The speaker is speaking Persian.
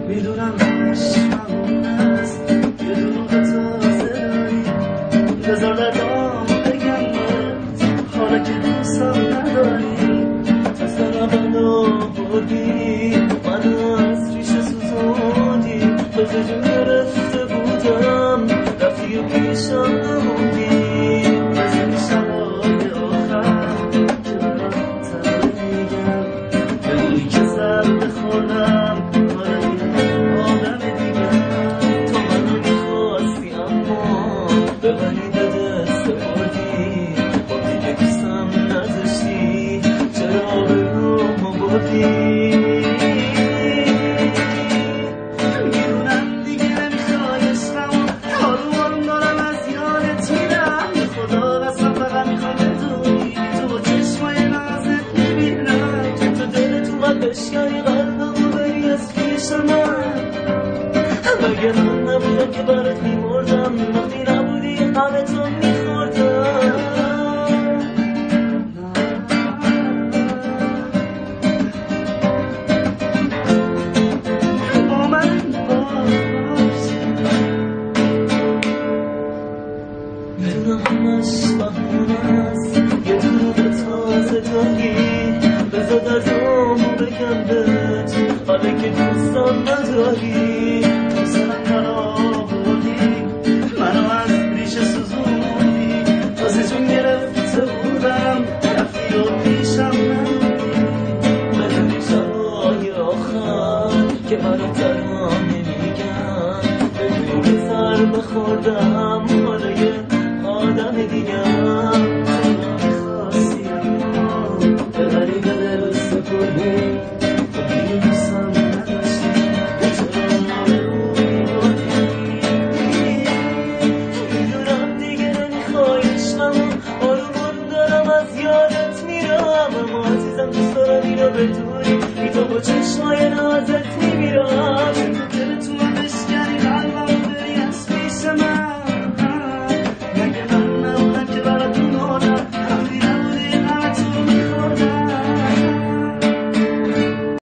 میدونم عشقمون است یه دروغ تازه داری بذار دردام بگم بهت حالا که دوستم نداری تو سرمندو بردی منو از ریشه سوزوندی تازه جون گرفته بودم رفتی و پیشم نموندی بزنی شبای آخر که برام تنه میگم بگویی که ضربه خوردم آدم دیگه تو منو میخواستی اما به منی به دست بردی با دیگه دوستم نداشتی چرا آبرومو بردی میدونم دیگه نمیخوای عشقمو آروم دارم از یادت میرم به خدا قسم فقط میخوام بدونی تو با چشمای نازت میبینم که تو دلت اومد بشکنی قلبمو بری از پیش من مگه من نبودم که برات میمردم وقتی نبودی همه تو میخوردم با من باش میدونم همش بهونه است یه دروغ تازه داری بذار دردامو بگم بهت حالا که دوستم نداری تو سرم فرا بردی منو از ریشه سوزوندی تازه جون گرفته بودم رفتی و پیشم نموندی بدونی شبای آخر که برام تنها نمیگم بدونی که ضربه خوردم حالا یه آدم دیگم میخواستی اما ببری به دل سپردی تو دیگه دوستم نداشتی چرا آبرومو بردی میدونم دیگه نمیخوای عشقمو آرومون دارم از یادت میرم اما عزیزم دوست دارم اینو بدونی بی تو با چشمای نازت میمیرم